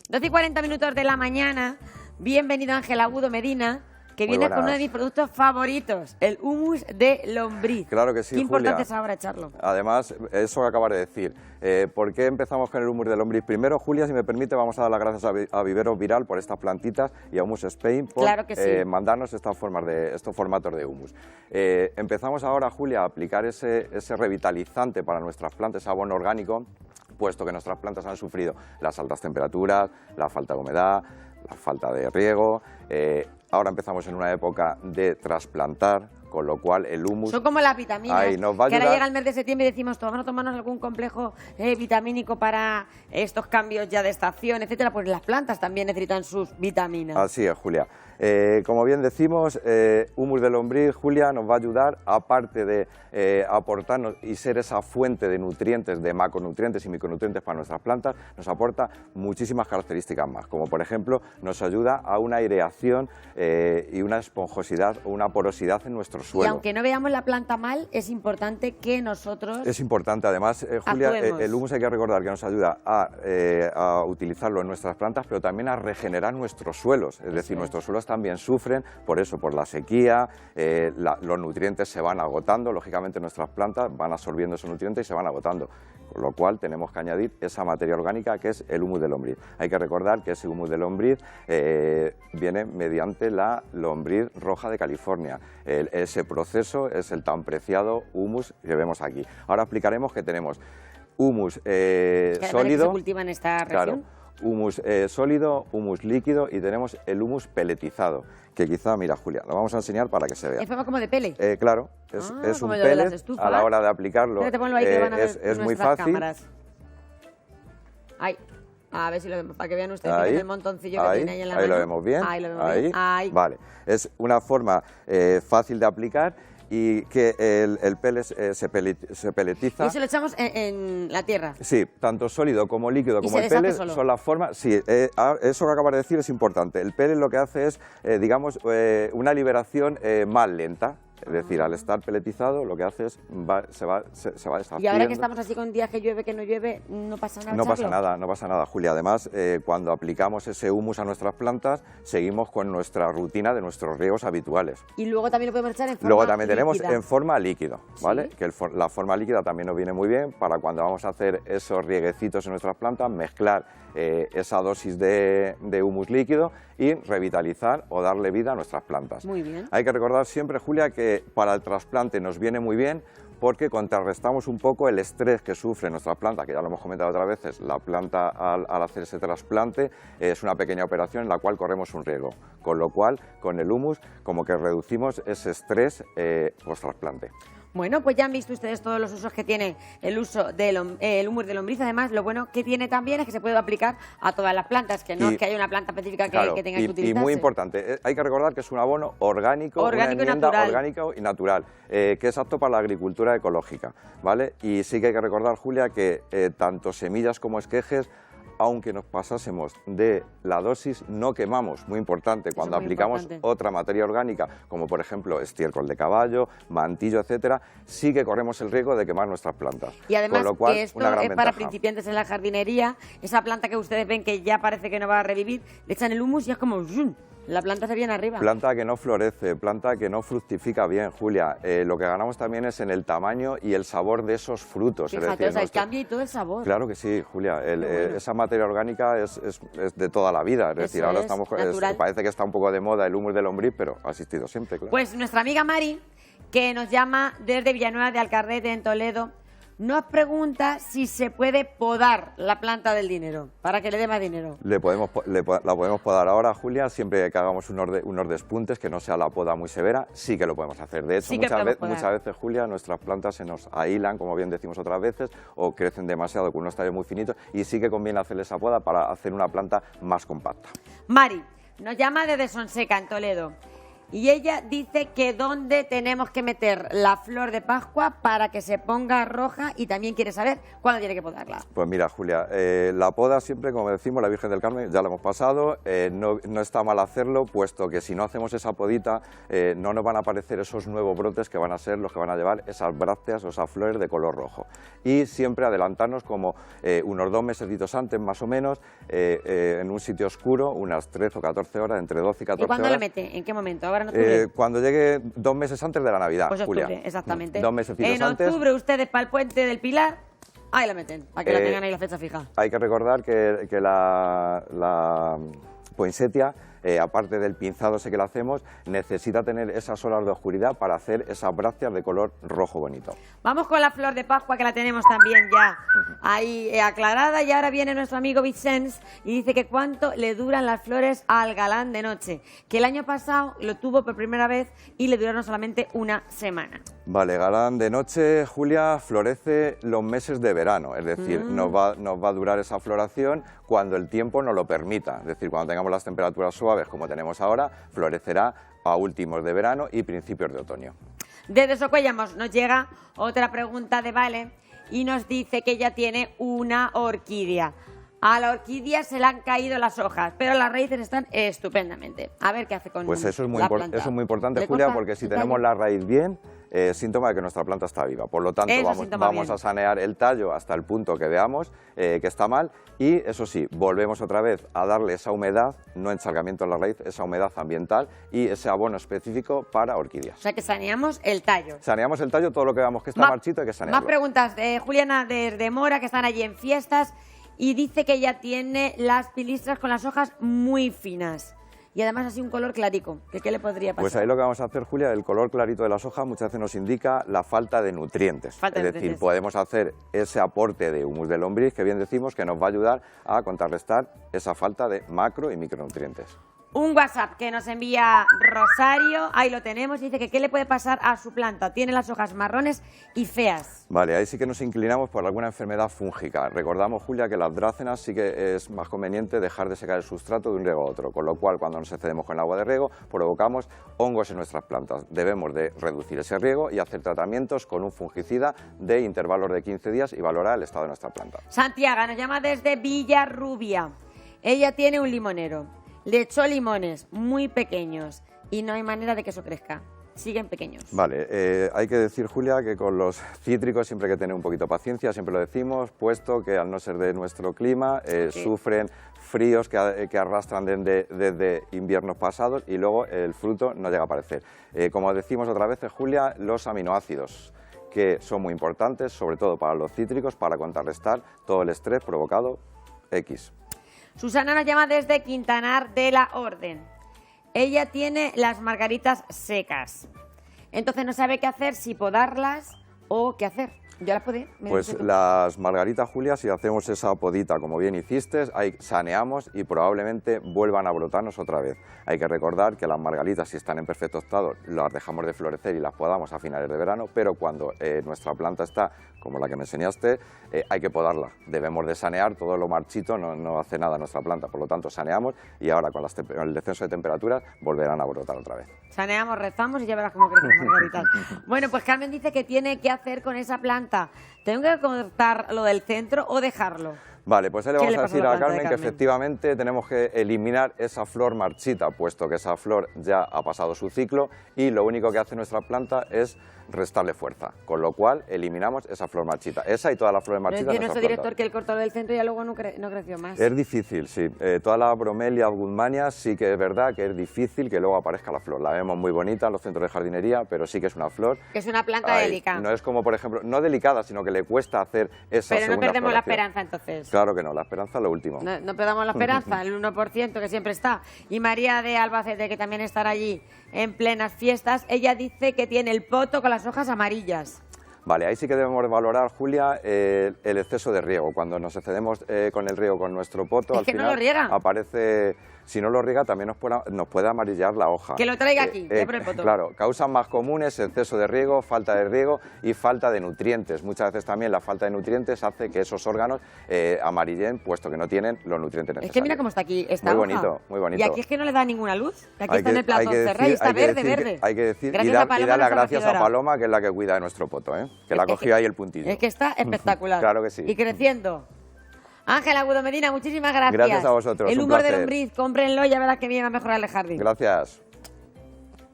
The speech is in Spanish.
12:40 de la mañana. Bienvenido Ángel Agudo Medina, que viene con uno de mis productos favoritos, el humus de lombriz. Claro que sí, Qué importante Julia. es ahora echarlo. Además, eso que acabas de decir. ¿Por qué empezamos con el humus de lombriz? Primero, Julia, si me permite, vamos a dar las gracias a Viveros Viral por estas plantitas y a Humus Spain por Claro que sí. mandarnos estos formatos de humus. Empezamos ahora, Julia, a aplicar ese revitalizante para nuestras plantas, ese abono orgánico, puesto que nuestras plantas han sufrido las altas temperaturas, la falta de humedad, la falta de riego. Ahora empezamos en una época de trasplantar, con lo cual el humus... Son como las vitaminas, nos va a que ahora ayudar. llega el mes de septiembre y decimos, vamos a tomarnos algún complejo vitamínico para estos cambios ya de estación, etcétera. Pues las plantas también necesitan sus vitaminas. Así es, Julia. Como bien decimos, humus de lombriz, Julia, nos va a ayudar, aparte de aportarnos y ser esa fuente de nutrientes, de macronutrientes y micronutrientes para nuestras plantas, nos aporta muchísimas características más, como por ejemplo nos ayuda a una aireación y una esponjosidad o una porosidad en nuestro suelo. Y aunque no veamos la planta mal, es importante que nosotros... Es importante, además, Julia, el humus hay que recordar que nos ayuda a utilizarlo en nuestras plantas, pero también a regenerar nuestros suelos, es decir, nuestros suelos también sufren por eso, por la sequía, los nutrientes se van agotando, lógicamente nuestras plantas van absorbiendo esos nutrientes y se van agotando, con lo cual tenemos que añadir esa materia orgánica que es el humus de lombriz. Hay que recordar que ese humus de lombriz viene mediante la lombriz roja de California. Ese proceso es el tan preciado humus que vemos aquí. Ahora explicaremos que tenemos humus sólido. ¿Se cultiva en esta región? Claro. Humus sólido, humus líquido y tenemos el humus peletizado, que quizá, mira Julia, lo vamos a enseñar para que se vea. ¿Es forma como de pele? Claro, es un como lo de las pellet, estufas. a la hora de aplicarlo Ahí, que van a ver es muy nuestras fácil. Cámaras. Ay, a ver si lo vemos, para que vean ustedes Ahí, el montoncillo que tiene ahí en la mano. Ahí lo vemos bien. Ahí lo vemos bien. Ahí. Vale, es una forma fácil de aplicar y que el pellet se peletiza. Y eso lo echamos en la tierra. Sí, tanto sólido como líquido como el deshace pellet solo. son las formas. Sí, eso que acabas de decir es importante. El pellet lo que hace es, digamos, una liberación más lenta. Es decir, al estar peletizado, lo que hace es se va deshaciendo. Y ahora que estamos así con días que llueve, que no llueve, no pasa nada. No pasa nada, Julia. Además, cuando aplicamos ese humus a nuestras plantas, seguimos con nuestra rutina de nuestros riegos habituales. Y luego también lo podemos echar en forma Luego también tenemos líquida. en forma líquida, ¿vale? ¿Sí? Que la forma líquida también nos viene muy bien para cuando vamos a hacer esos rieguecitos en nuestras plantas, mezclar esa dosis de humus líquido y revitalizar o darle vida a nuestras plantas. Muy bien. Hay que recordar siempre, Julia, que para el trasplante nos viene muy bien porque contrarrestamos un poco el estrés que sufre nuestra planta, que ya lo hemos comentado otras veces. La planta al hacer ese trasplante es una pequeña operación en la cual corremos un riesgo, con lo cual con el humus como que reducimos ese estrés post-trasplante. Bueno, pues ya han visto ustedes todos los usos que tiene el uso del humus de lombriz. Además, lo bueno que tiene también es que se puede aplicar a todas las plantas, que no es que haya una planta específica que tenga que utilizarse. Y muy importante, hay que recordar que es un abono orgánico, una enmienda orgánica y natural, que es apto para la agricultura ecológica, ¿vale? Y sí que hay que recordar, Julia, que tanto semillas como esquejes, aunque nos pasásemos de la dosis, no quemamos, muy importante, cuando aplicamos otra materia orgánica, como por ejemplo estiércol de caballo, mantillo, etcétera, sí que corremos el riesgo de quemar nuestras plantas. Y además, con lo cual, que esto una gran es para ventaja. principiantes en la jardinería, esa planta que ustedes ven que ya parece que no va a revivir, le echan el humus y es como ¡zum! La planta se viene arriba. Planta que no florece, planta que no fructifica bien, Julia. Lo que ganamos también es en el tamaño y el sabor de esos frutos. Fíjate, es decir, cambia y todo el sabor. Claro que sí, Julia. Esa materia orgánica es de toda la vida. Es decir, ahora parece que está un poco de moda el humus de lombriz, pero ha existido siempre, claro. Pues nuestra amiga Mari, que nos llama desde Villanueva de Alcarrete, en Toledo, nos pregunta si se puede podar la planta del dinero, para que le dé más dinero. La podemos podar ahora, Julia, siempre que hagamos unos despuntes, que no sea la poda muy severa, sí que lo podemos hacer. De hecho, sí muchas veces, Julia, nuestras plantas se nos ahilan, como bien decimos otras veces, o crecen demasiado con unos tallos muy finitos, y sí que conviene hacerle esa poda para hacer una planta más compacta. Mari nos llama desde Sonseca, en Toledo. Y ella dice que dónde tenemos que meter la flor de Pascua para que se ponga roja y también quiere saber cuándo tiene que podarla. Pues mira, Julia, la poda siempre, como decimos, la Virgen del Carmen, ya la hemos pasado, no está mal hacerlo, puesto que si no hacemos esa podita no nos van a aparecer esos nuevos brotes que van a ser los que van a llevar esas brácteas o esas flores de color rojo. Y siempre adelantarnos como unos 2 mesecitos antes, más o menos, en un sitio oscuro, unas 13 o 14 horas, entre 12 y 14 horas. ¿Y cuándo le mete? ¿En qué momento? ¿Ahora? Cuando llegue 2 meses antes de la Navidad, pues octubre, Julia. exactamente. 2 mesecitos en antes. En octubre ustedes para el Puente del Pilar, ahí la meten, para que la tengan ahí la fecha fija. Hay que recordar que la poinsettia, aparte del pinzado ese que le hacemos, necesita tener esas horas de oscuridad para hacer esas brácteas de color rojo bonito. Vamos con la flor de Pascua, que la tenemos también ya ahí aclarada, y ahora viene nuestro amigo Vicens y dice que cuánto le duran las flores al galán de noche, que el año pasado lo tuvo por primera vez y le duraron solamente una semana. Vale, galán de noche, Julia, florece los meses de verano, es decir, nos va a durar esa floración cuando el tiempo nos lo permita, es decir, cuando tengamos las temperaturas suaves como tenemos ahora, florecerá a últimos de verano y principios de otoño. Desde Socuellamos nos llega otra pregunta de Vale y nos dice que ella tiene una orquídea. A la orquídea se le han caído las hojas, pero las raíces están estupendamente. A ver qué hace con pues eso es muy la planta. Eso es muy importante, Julia, porque si tenemos la raíz bien, síntoma de que nuestra planta está viva. Por lo tanto, vamos a sanear el tallo hasta el punto que veamos que está mal y, eso sí, volvemos otra vez a darle esa humedad, no encharcamiento en la raíz, esa humedad ambiental y ese abono específico para orquídeas. O sea, que saneamos el tallo. Saneamos el tallo, todo lo que veamos que está marchito hay que sanearlo. Más preguntas de Juliana de Mora, que están allí en fiestas, y dice que ella tiene las pilistras con las hojas muy finas. Y además así un color clarico, ¿qué le podría pasar? Pues ahí lo que vamos a hacer, Julia, el color clarito de las hojas muchas veces nos indica la falta de nutrientes. Es decir, podemos hacer ese aporte de humus de lombriz, que bien decimos, que nos va a ayudar a contrarrestar esa falta de macro y micronutrientes. Un WhatsApp que nos envía Rosario, ahí lo tenemos, dice que qué le puede pasar a su planta. Tiene las hojas marrones y feas. Vale, ahí sí que nos inclinamos por alguna enfermedad fúngica. Recordamos, Julia, que las drácenas sí que es más conveniente dejar de secar el sustrato de un riego a otro, con lo cual cuando nos excedemos con el agua de riego provocamos hongos en nuestras plantas. Debemos de reducir ese riego y hacer tratamientos con un fungicida de intervalos de 15 días y valorar el estado de nuestra planta. Santiago nos llama desde Villarrubia. Ella tiene un limonero. Le echó limones muy pequeños y no hay manera de que eso crezca. Siguen pequeños. Vale, hay que decir, Julia, que con los cítricos siempre hay que tener un poquito de paciencia, siempre lo decimos, puesto que al no ser de nuestro clima, sufren fríos que arrastran desde inviernos pasados y luego el fruto no llega a aparecer. Como decimos otra vez, Julia, los aminoácidos, que son muy importantes, sobre todo para los cítricos, para contrarrestar todo el estrés provocado X. Susana nos llama desde Quintanar de la Orden. Ella tiene las margaritas secas. Entonces no sabe qué hacer, si podarlas o qué hacer. ¿Ya las podé? Pues las margaritas, Julia, si hacemos esa podita como bien hiciste, ahí saneamos y probablemente vuelvan a brotarnos otra vez. Hay que recordar que las margaritas, si están en perfecto estado, las dejamos de florecer y las podamos a finales de verano, pero cuando nuestra planta está como la que me enseñaste, hay que podarla. Debemos de sanear, todo lo marchito no hace nada a nuestra planta, por lo tanto saneamos y ahora con el descenso de temperaturas volverán a brotar otra vez. Saneamos, rezamos y ya verás cómo crecen las margaritas. Bueno, pues Carmen dice que tiene que hacer con esa planta. ¿Tengo que cortar lo del centro o dejarlo? Vale, pues ahí le vamos a decir a Carmen que efectivamente tenemos que eliminar esa flor marchita, puesto que esa flor ya ha pasado su ciclo y lo único que hace nuestra planta es restarle fuerza, con lo cual eliminamos esa flor marchita, esa y todas las flores marchitas. No entiende nuestro director que él cortó lo del centro y ya luego no creció más. Es difícil, sí. Toda la bromelia guzmania sí que es verdad que es difícil que luego aparezca la flor. La vemos muy bonita en los centros de jardinería, pero sí que es una flor. Que es una planta delicada. No es como, por ejemplo, no delicada, sino que le cuesta hacer esa segunda. Pero no perdemos la esperanza entonces. Claro que no, la esperanza es lo último. No perdamos la esperanza, el 1% que siempre está. Y María de Albacete, que también estará allí en plenas fiestas, ella dice que tiene el poto con las hojas amarillas. Vale, ahí sí que debemos valorar, Julia, el exceso de riego. Cuando nos excedemos con el riego con nuestro poto, al final no lo riega. aparece... Si no lo riega, también nos puede amarillar la hoja. Que lo traiga aquí, por el poto. Claro, causas más comunes, exceso de riego, falta de riego y falta de nutrientes. Muchas veces también la falta de nutrientes hace que esos órganos amarillen, puesto que no tienen los nutrientes necesarios. Es que mira cómo está aquí esta muy hoja. bonito, muy bonito. Y aquí es que no le da ninguna luz. Aquí está en el platón cerrado y está verde. Hay que decir, gracias y dar las gracias a Paloma, que es la que cuida de nuestro poto, que la cogió ahí el puntillo. Es que está espectacular. Claro que sí. Y creciendo. Ángel Agudo Medina, muchísimas gracias. Gracias a vosotros. El humor de lombriz, cómprenlo, ya verás que bien va a mejorar el jardín. Gracias.